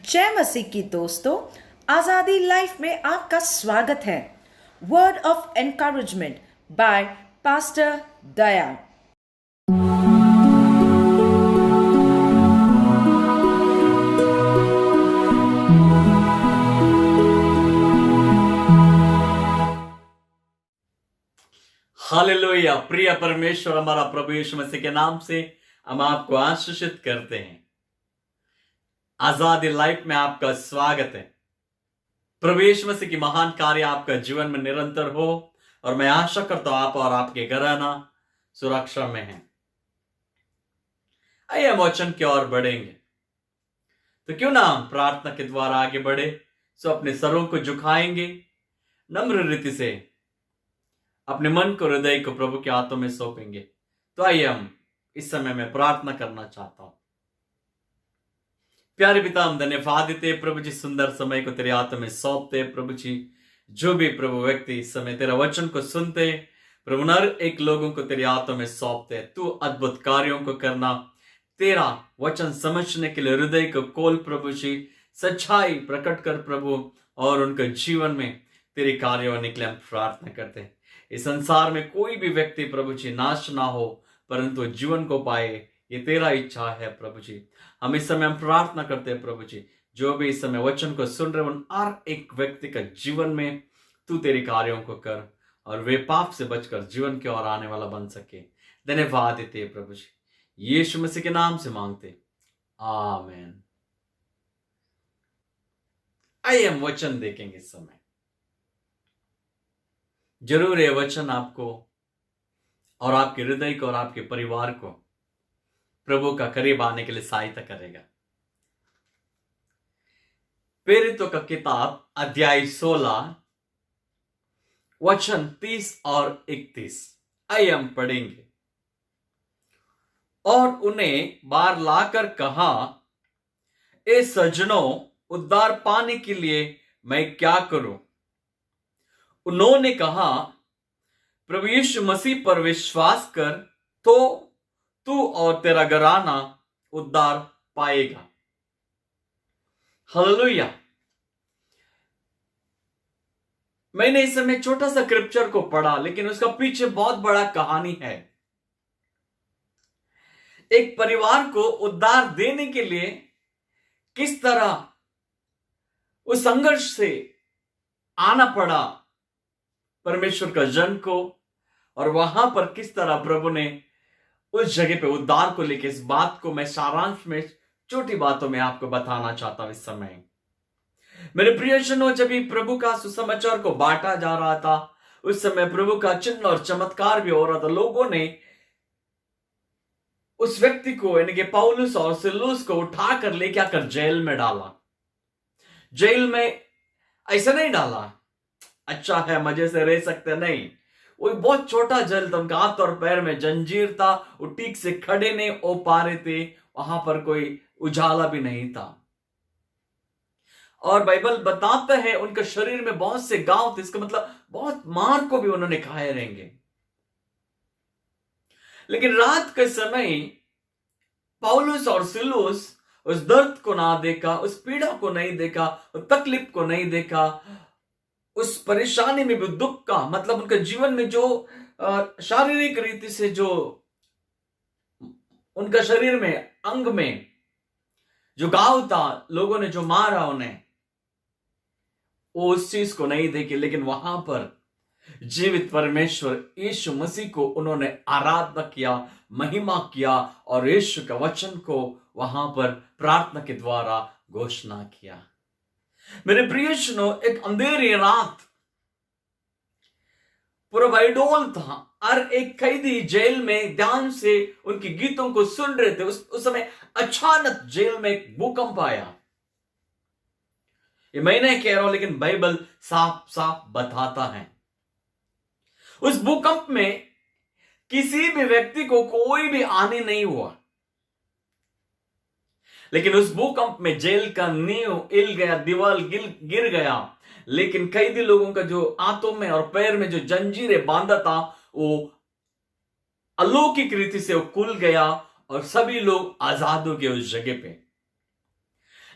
जय मसीह की दोस्तों। आज़ादी लाइफ में आपका स्वागत है। Word of encouragement by pastor Daya. हालेलुया। प्रिय परमेश्वर, हमारा प्रभु यीशु मसीह के नाम से हम आपको आशीषित करते हैं। आजादी लाइफ में आपका स्वागत है। प्रभु यीशु मसीह की महान कार्य आपका जीवन में निरंतर हो और मैं आशा करता हूं आप और आपके घराना सुरक्षा में हैं। आइए हम वचन की ओर बढ़ेंगे, तो क्यों ना हम प्रार्थना के द्वारा आगे बढ़े। सो अपने सरों को झुकाएंगे, नम्र रीति से अपने मन को, हृदय को प्रभु के हाथों में सौंपेंगे। तो आइए हम इस समय में प्रार्थना करना चाहता हूं। प्यारे पिता, हम धन्यवाद देते प्रभु जी, सुंदर समय को तेरे हाथों में सौंपते प्रभु जी। जो भी प्रभु व्यक्ति इस समय तेरा वचन को सुनते प्रभु, हर एक लोगों को तेरे हाथों में सौंपते। तू अद्भुत कार्यों को करना, तेरा वचन समझने के लिए हृदय को खोल प्रभु जी, सच्चाई प्रकट कर प्रभु, और उनके जीवन में तेरे कार्यों निकले हम प्रार्थना करते हैं। इस संसार में कोई भी व्यक्ति प्रभु जी नाश ना हो, परंतु जीवन को पाए, ये तेरा इच्छा है प्रभु जी। हम इस समय हम प्रार्थना करते हैं प्रभु जी, जो भी इस समय वचन को सुन रहे उन हर एक व्यक्ति का जीवन में तू तेरे कार्यों को कर और वे पाप से बचकर जीवन की ओर आने वाला बन सके। धन्यवाद देते हैं प्रभु जी, यीशु मसीह के नाम से मांगते, आमीन। आइए हम वचन देखेंगे इस समय। जरूर ये वचन आपको और आपके हृदय को और आपके परिवार को प्रभु का करीब आने के लिए सहायता करेगा। प्रेरितों का किताब अध्याय 16 वचन 30 और 31। आइए हम पढ़ेंगे। और उन्हें बाहर लाकर कहा, ए सज्जनों, उद्धार पाने के लिए मैं क्या करूं? उन्होंने कहा, प्रभु यीशु मसीह पर विश्वास कर, तो तू और तेरा घराना उद्धार पाएगा। हालेलुया। मैंने इस समय छोटा सा स्क्रिप्चर को पढ़ा, लेकिन उसका पीछे बहुत बड़ा कहानी है। एक परिवार को उद्धार देने के लिए किस तरह उस संघर्ष से आना पड़ा परमेश्वर का जन को, और वहां पर किस तरह प्रभु ने उस जगह पे उद्धार को लेकर, इस बात को मैं सारांश में छोटी बातों में आपको बताना चाहता हूं। इस समय मेरे प्रियजनों, जब भी प्रभु का सुसमाचार को बांटा जा रहा था, उस समय प्रभु का चिन्ह और चमत्कार भी हो रहा था। लोगों ने उस व्यक्ति को, यानी कि पौलुस और सिलूस को उठाकर लेके आकर जेल में डाला। जेल में ऐसा नहीं डाला अच्छा है मजे से रह सकते, नहीं। वो बहुत छोटा जेल था, उनका हाथ और पैर में जंजीर था, वो ठीक से खड़े नहीं हो पा रहे थे, वहां पर कोई उजाला भी नहीं था। और बाइबल बताता है उनके शरीर में बहुत से घाव थे, इसका मतलब बहुत मार को भी उन्होंने खाए रहेंगे। लेकिन रात के समय पौलुस और सिलूस उस दर्द को ना देखा, उस पीड़ा को नहीं देखा, उस तकलीफ को नहीं देखा, उस परेशानी में भी दुख का मतलब उनके जीवन में जो शारीरिक रीति से जो उनका शरीर में, अंग में जो घाव था, लोगों ने जो मारा उन्हें, वो उस चीज को नहीं देखे। लेकिन वहां पर जीवित परमेश्वर यीशु मसीह को उन्होंने आराधना किया, महिमा किया, और यीशु का वचन को वहां पर प्रार्थना के द्वारा घोषणा किया। मेरे प्रियजनों, एक अंधेरी रात, पूरा आइडोल था। हर एक कैदी जेल में ध्यान से उनके गीतों को सुन रहे थे। उस समय अचानक जेल में एक भूकंप आया। ये मैं नहीं कह रहा हूं, लेकिन बाइबल साफ साफ बताता है। उस भूकंप में किसी भी व्यक्ति को कोई भी हानि नहीं हुआ, लेकिन उस भूकंप में जेल का नींव हिल गया, दीवार गिर गया। लेकिन कैदी लोगों का जो हाथों में और पैर में जो जंजीरें बांधा था, वो अलौकिक रीति से वो खुल गया और सभी लोग आजाद हो गए उस जगह पे।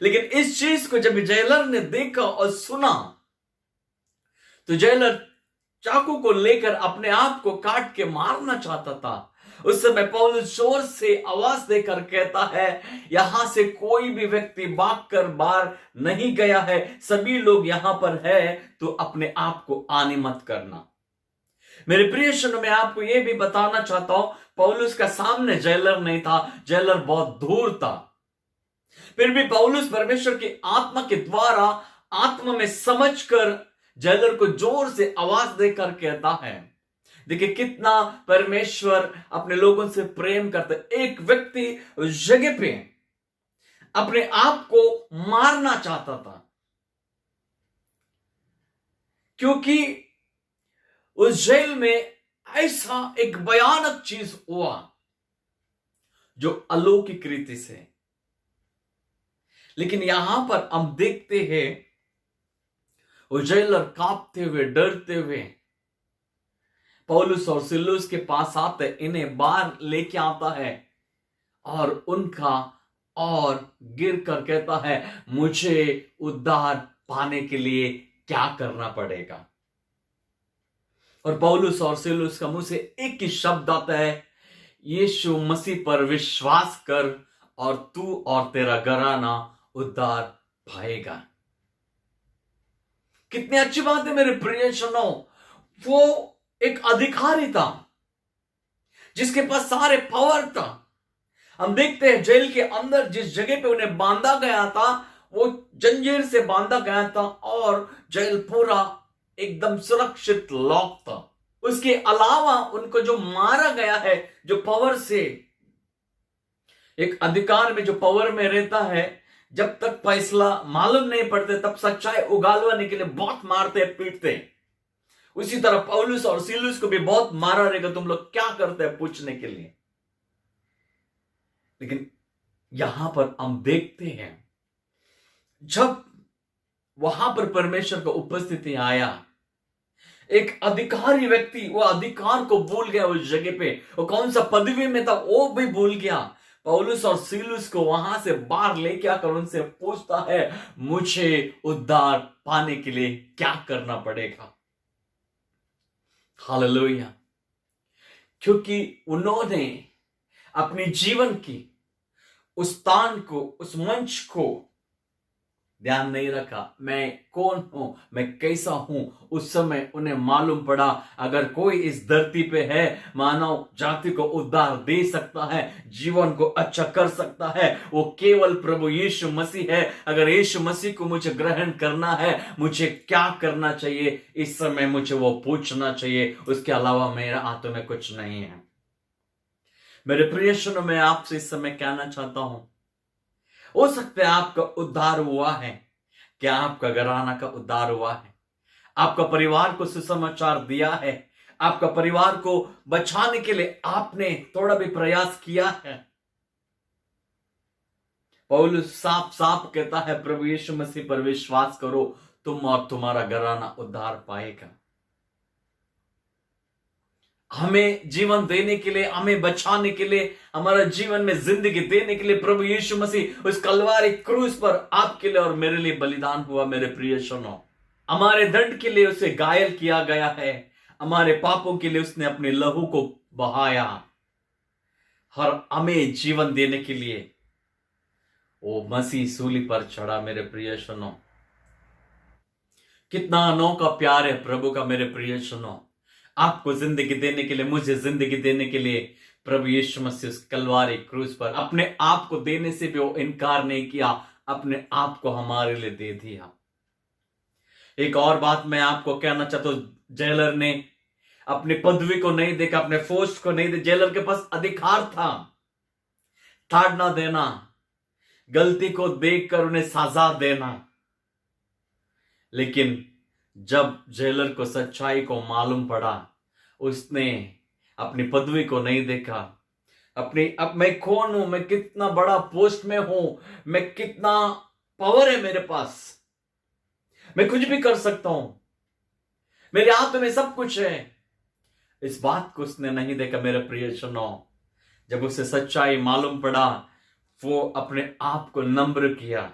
लेकिन इस चीज को जब जेलर ने देखा और सुना तो जेलर चाकू को लेकर अपने आप को काट के मारना चाहता था। उस समय पौलुस जोर से आवाज देकर कहता है, यहां से कोई भी व्यक्ति भागकर बाहर नहीं गया है, सभी लोग यहां पर है, तो अपने आप को आनी मत करना। मेरे प्रिय सुनो, मैं आपको यह भी बताना चाहता हूं, पौलुस का सामने जेलर नहीं था, जेलर बहुत दूर था। फिर भी पौलुस परमेश्वर की आत्मा के द्वारा आत्मा में समझकर जेलर को जोर से आवाज देकर कहता है। देखिए कितना परमेश्वर अपने लोगों से प्रेम करता है। एक व्यक्ति उस जगह पे अपने आप को मारना चाहता था, क्योंकि उस जेल में ऐसा एक भयानक चीज हुआ जो अलौकिक रीति से। लेकिन यहां पर हम देखते हैं वो जेलर कांपते हुए, डरते हुए पौलुस और सिलुस के पास आते, इन्हें बाहर लेके आता है और उनका और गिर कर कहता है, मुझे उद्धार पाने के लिए क्या करना पड़ेगा। और पौलुस और सिलुस का मुंह से एक ही शब्द आता है, यीशु मसीह पर विश्वास कर और तू और तेरा घराना उद्धार पाएगा। कितनी अच्छी बात है मेरे प्रियजनों। वो एक अधिकारी था जिसके पास सारे पावर था। हम देखते हैं जेल के अंदर जिस जगह पे उन्हें बांधा गया था वो जंजीर से बांधा गया था और जेल पूरा एकदम सुरक्षित लॉक था। उसके अलावा उनको जो मारा गया है, जो पावर से, एक अधिकार में जो पावर में रहता है, जब तक फैसला मालूम नहीं पड़ते तब सच्चाई उगालवाने के लिए बहुत मारते पीटते। उसी तरह पौलुस और सिलुस को भी बहुत मारा रहेगा, तुम लोग क्या करते हैं पूछने के लिए। लेकिन यहां पर हम देखते हैं जब वहां पर परमेश्वर का उपस्थिति आया, एक अधिकारी व्यक्ति वो अधिकार को भूल गया। उस जगह पे वो कौन सा पदवी में था वो भी भूल गया। पौलुस और सिलुस को वहां से बाहर लेके आकर उनसे पूछता है, मुझे उद्धार पाने के लिए क्या करना पड़ेगा। हालेलुया। क्योंकि उन्होंने अपने जीवन की उस स्थान को, उस मंच को ध्यान नहीं रखा। मैं कौन हूं, मैं कैसा हूं। उस समय उन्हें मालूम पड़ा अगर कोई इस धरती पे है, मानव जाति को उद्धार दे सकता है, जीवन को अच्छा कर सकता है, वो केवल प्रभु यीशु मसीह है। अगर यीशु मसीह को मुझे ग्रहण करना है, मुझे क्या करना चाहिए, इस समय मुझे वो पूछना चाहिए। उसके अलावा मेरा हाथों में कुछ नहीं है। मेरे प्रिय सुनो, मैं आपसे इस समय कहना चाहता हूं, हो सकता है आपका उद्धार हुआ है। क्या आपका घराना का उद्धार हुआ है? आपका परिवार को सुसमाचार दिया है? आपका परिवार को बचाने के लिए आपने थोड़ा भी प्रयास किया है? पौलुस साफ साफ कहता है, प्रभु यीशु मसीह पर विश्वास करो, तुम और तुम्हारा घराना उद्धार पाएगा। हमें जीवन देने के लिए, हमें बचाने के लिए, हमारा जीवन में जिंदगी देने के लिए प्रभु यीशु मसीह उस कलवारी क्रूस पर आपके लिए और मेरे लिए बलिदान हुआ। मेरे प्रिय सुनो, हमारे दंड के लिए उसे घायल किया गया है, हमारे पापों के लिए उसने अपने लहू को बहाया, और हमें जीवन देने के लिए वो मसीह सूली पर चढ़ा। मेरे प्रिय सुनो, कितना अनोखा प्यार है प्रभु का। मेरे प्रिय सुनो, आपको जिंदगी देने के लिए, मुझे जिंदगी देने के लिए प्रभु यीशु मसीह उस कलवारी क्रूस पर अपने आप को देने से भी वो इनकार नहीं किया, अपने आप को हमारे लिए दे दिया। एक और बात मैं आपको कहना चाहता हूं, जेलर ने अपनी पदवी को नहीं देखा, अपने पोस्ट को नहीं देखा। जेलर के पास अधिकार था ताड़ना देना, गलती को देखकर उन्हें सजा देना। लेकिन जब जेलर को सच्चाई को मालूम पड़ा, उसने अपनी पदवी को नहीं देखा, अब मैं कौन हूं, मैं कितना बड़ा पोस्ट में हूं, मैं कितना पावर है मेरे पास, मैं कुछ भी कर सकता हूं, मेरे हाथ में सब कुछ है, इस बात को उसने नहीं देखा। मेरे प्रिय सुनो, जब उसे सच्चाई मालूम पड़ा, वो अपने आप को नम्र किया,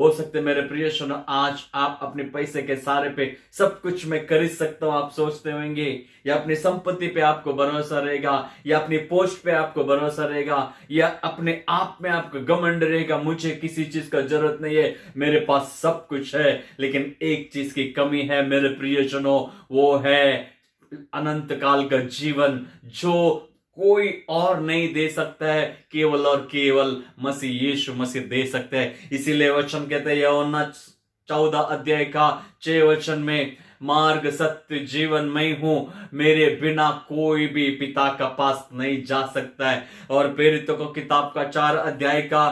हो सकते हैं मेरे प्रिय सुनो, आज आप अपने पैसे के सारे पे सब कुछ मैं खरीद सकता हूं आप सोचते होंगे, या अपनी संपत्ति पे आपको भरोसा रहेगा, या अपनी पोस्ट पे आपको भरोसा रहेगा, या अपने आप में आपको घमंड रहेगा, मुझे किसी चीज का जरूरत नहीं है, मेरे पास सब कुछ है। लेकिन एक चीज की कमी है मेरे प्रियजनों, वो है अनंत काल का जीवन, जो कोई और नहीं दे सकता है, केवल और केवल मसीह यीशु मसीह दे सकते हैं। इसीलिए वचन कहते हैं यूहन्ना 14 अध्याय का 6 वचन में, मार्ग सत्य जीवन मैं हूं, मेरे बिना कोई भी पिता का पास नहीं जा सकता है। और प्रेरितों को किताब का 4 अध्याय का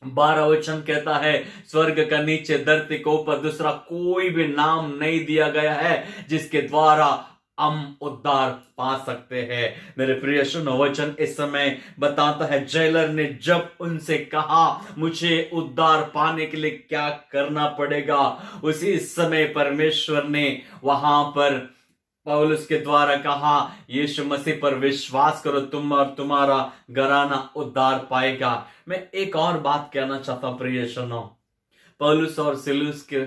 12 वचन कहता है, स्वर्ग का नीचे धरती को ऊपर दूसरा कोई भी नाम नहीं दिया गया है जिसके द्वारा हम उद्धार पा सकते हैं। मेरे प्रिय सुनो, वचन इस समय बताता है, जेलर ने जब उनसे कहा मुझे उद्धार पाने के लिए क्या करना पड़ेगा, उसी समय परमेश्वर ने वहां पर पौलुस के द्वारा कहा, यीशु मसीह पर विश्वास करो तुम और तुम्हारा घराना उद्धार पाएगा। मैं एक और बात कहना चाहता हूं प्रिय सुनो, पौलुस और सिलूस के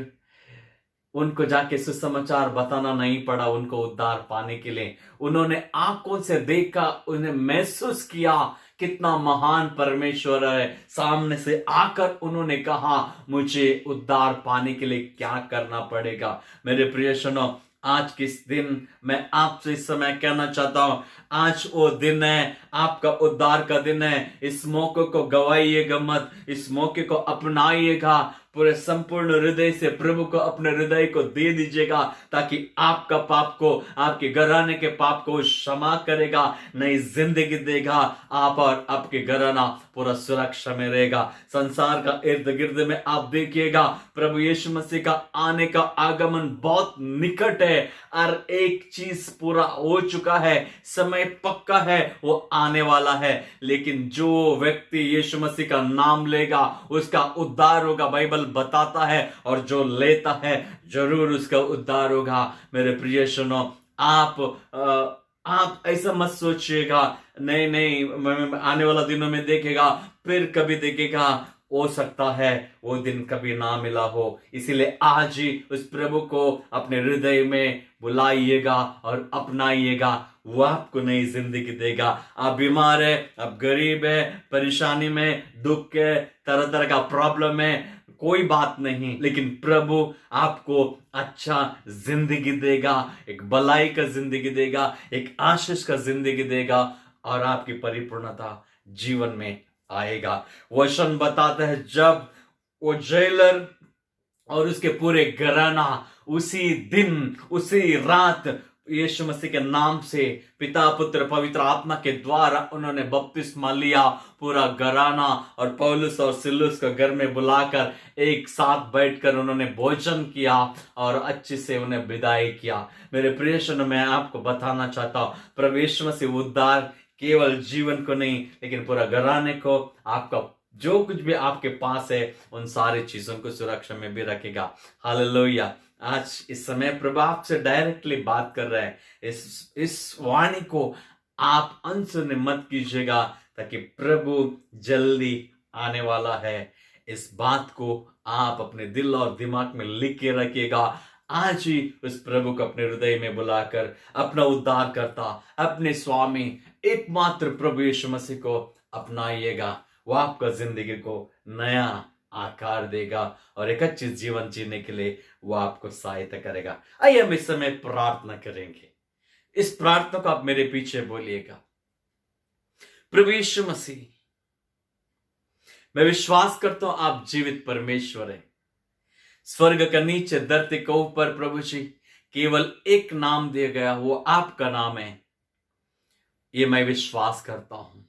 उनको जाके सुसमाचार बताना नहीं पड़ा उनको उद्धार पाने के लिए। उन्होंने आंखों से देखा, उन्हें महसूस किया कितना महान परमेश्वर है। सामने से आकर उन्होंने कहा मुझे उद्धार पाने के लिए क्या करना पड़ेगा। मेरे प्रिय सुनो, आज किस दिन मैं आपसे इस समय कहना चाहता हूं, आज वो दिन है, आपका उद्धार का दिन है। इस मौके को गवाइएगा मत, इस मौके को अपनाइएगा, पूरे संपूर्ण हृदय से प्रभु को अपने हृदय को दे दीजिएगा, ताकि आपका पाप को, आपके घराने के पाप को क्षमा करेगा, नई जिंदगी देगा, आप और आपके घराना पूरा सुरक्षा में रहेगा। संसार का इर्द गिर्द में आप देखिएगा, प्रभु यीशु मसीह का आने का आगमन बहुत निकट है, और एक चीज पूरा हो चुका है, समय पक्का है, वो आने वाला है। लेकिन जो व्यक्ति यीशु मसीह का नाम लेगा उसका उद्धार होगा, बाइबल बताता है, और जो लेता है जरूर उसका उद्धार होगा। मेरे प्रिय सुनो, आप ऐसा मत सोचिएगा नहीं नहीं आने वाला दिनों में देखेगा, फिर कभी देखेगा, हो सकता है वो दिन कभी ना मिला हो। इसीलिए आज ही उस प्रभु को अपने हृदय में बुलाइएगा और अपनाइएगा, वो आपको नई जिंदगी देगा। आप बीमार है, आप गरीब है, परेशानी में, दुख है, तरह तरह का प्रॉब्लम है, कोई बात नहीं, लेकिन प्रभु आपको अच्छा जिंदगी देगा, एक भलाई का जिंदगी देगा, एक आशीष का जिंदगी देगा, और आपकी परिपूर्णता जीवन में आएगा। वचन बताता है, जब वो जेलर और उसके पूरे घराना उसी दिन उसी रात यीशु मसीह के नाम से पिता पुत्र पवित्र आत्मा के द्वारा उन्होंने बपतिस्मा लिया, पूरा घराना और पौलुस और सिलुस को घर में बुलाकर एक साथ बैठकर उन्होंने भोजन किया और अच्छे से उन्हें विदाई किया। मेरे प्रिय सुनो, मैं आपको बताना चाहता हूं, प्रभु यीशु मसीह उद्धार केवल जीवन को नहीं, लेकिन पूरा घराने को, आपका जो कुछ भी आपके पास है उन सारी चीजों को सुरक्षा में भी रखेगा। हालेलुया। आज इस समय प्रभु आपसे डायरेक्टली बात कर रहा है। इस वाणी को आप अनसुने मत कीजिएगा, ताकि प्रभु जल्दी आने वाला है। इस बात को आप अपने दिल और दिमाग में लिख के रखिएगा। आज ही उस प्रभु को अपने हृदय में बुलाकर अपना उद्धार करता, अपने स्वामी एकमात्र प्रभु यीशु मसीह को अपनाइएगा। वो आपका जिंदगी को नया आकार देगा और एक अच्छी जीवन जीने के लिए वो आपको सहायता करेगा। आइए हम इस समय प्रार्थना करेंगे। इस प्रार्थना को आप मेरे पीछे बोलिएगा। प्रभु यीशु मसीह, मैं विश्वास करता हूं आप जीवित परमेश्वर है। स्वर्ग का नीचे, धरती के ऊपर प्रभु जी केवल एक नाम दिया गया, वो आपका नाम है। ये मैं विश्वास करता हूं।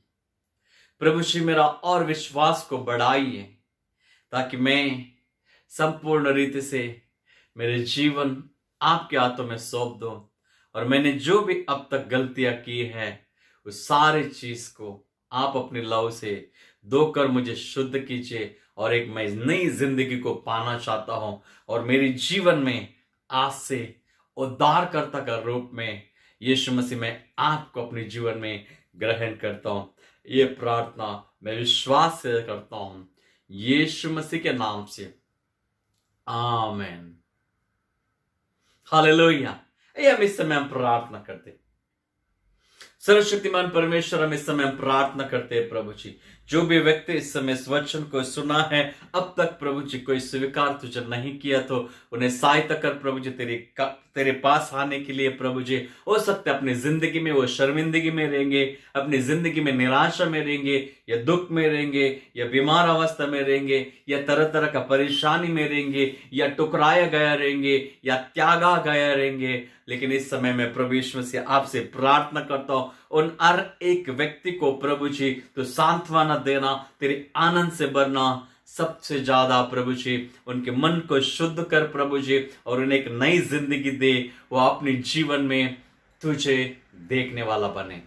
प्रभु जी मेरा और विश्वास को बढ़ाइए, ताकि मैं संपूर्ण रीति से मेरे जीवन आपके हाथों में सौंप दूं, और मैंने जो भी अब तक गलतियां की है उस सारे चीज को आप अपने लहू से धोकर मुझे शुद्ध कीजिए, और एक मैं नई जिंदगी को पाना चाहता हूं, और मेरे जीवन में आज से उद्धारकर्ता का रूप में यीशु मसीह में आपको अपने जीवन में ग्रहण करता हूं। ये प्रार्थना मैं विश्वास से करता हूं, यीशु मसीह के नाम से आमेन। हालेलुया। ये हम इस समय हम प्रार्थना करते। सर्वशक्तिमान परमेश्वर, हम इस समय हम प्रार्थना करते हैं प्रभु जी, जो भी व्यक्ति इस समय इस वचन को सुना है, अब तक प्रभु जी कोई स्वीकार तुझे नहीं किया, तो उन्हें सहायता कर प्रभु जी, तेरे पास आने के लिए प्रभु जी। हो सकता है अपनी जिंदगी में वो शर्मिंदगी में रहेंगे, अपनी जिंदगी में निराशा में रहेंगे, या दुख में रहेंगे, या बीमार अवस्था में रहेंगे, या तरह तरह का परेशानी में रहेंगे, या टुकराया गया रहेंगे, या त्यागा गया रहेंगे। लेकिन इस समय मैं प्रभु यीशु मसीह से आपसे प्रार्थना करता हूं, उन हर एक व्यक्ति को प्रभु जी तो सांत्वना देना, तेरे आनंद से भरना, सबसे ज्यादा प्रभु जी उनके मन को शुद्ध कर प्रभु जी, और उन्हें एक नई जिंदगी दे। वो अपने जीवन में तुझे देखने वाला बने,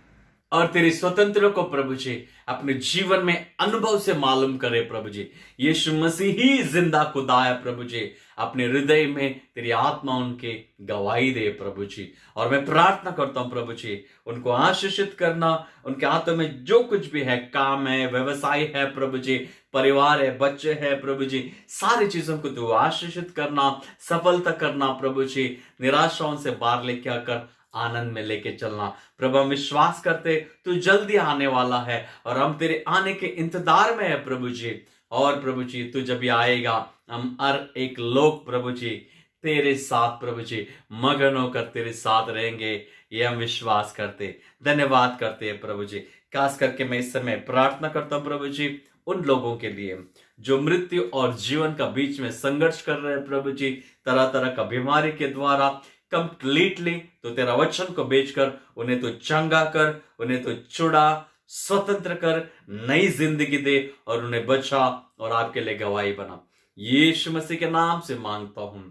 और तेरी स्वतंत्र को प्रभु जी अपने जीवन में अनुभव से मालूम करे प्रभु जी। यीशु मसीह ही जिंदा खुदा है प्रभु जी, अपने हृदय में तेरी आत्मा उनके गवाही दे प्रभु जी। और मैं प्रार्थना करता हूं प्रभु जी, उनको आशीषित करना, उनके हाथों में जो कुछ भी है, काम है, व्यवसाय है प्रभु जी, परिवार है, बच्चे हैं प्रभु जी, सारी चीजों को तू आशीषित करना, सफलता करना प्रभु जी। निराशाओं से बाहर लेके आकर आनंद में लेके चलना प्रभु। हम विश्वास करते तू जल्दी आने वाला है, और हम तेरे आने के इंतजार में है प्रभु जी। और प्रभु जी तू जब भी आएगा, हम हर एक लोग प्रभु जी तेरे साथ प्रभु जी मगन होकर तेरे साथ रहेंगे, ये हम विश्वास करते, धन्यवाद करते हैं प्रभु जी। खास करके मैं इस समय प्रार्थना करता हूं प्रभु जी उन लोगों के लिए जो मृत्यु और जीवन का बीच में संघर्ष कर रहे हैं प्रभु जी, तरह तरह का बीमारी के द्वारा। कंप्लीटली तो तेरा वचन को बेचकर उन्हें तो चंगा कर, उन्हें तो छुड़ा, स्वतंत्र कर, नई जिंदगी दे, और उन्हें बचा और आपके लिए गवाही बना। यीशु मसीह के नाम से मांगता हूं,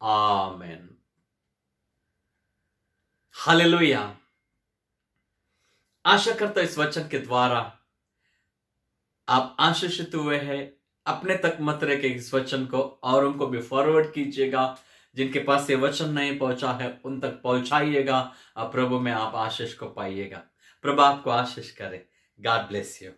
आमेन। हालेलुया। आशा करता इस वचन के द्वारा आप आशीषित हुए हैं। अपने तक मत रखे इस वचन को, और उनको भी फॉरवर्ड कीजिएगा। जिनके पास ये वचन नहीं पहुंचा है उन तक पहुंचाइएगा। प्रभु में आप आशीष को पाइएगा। प्रभु आपको आशीष करे। God bless you.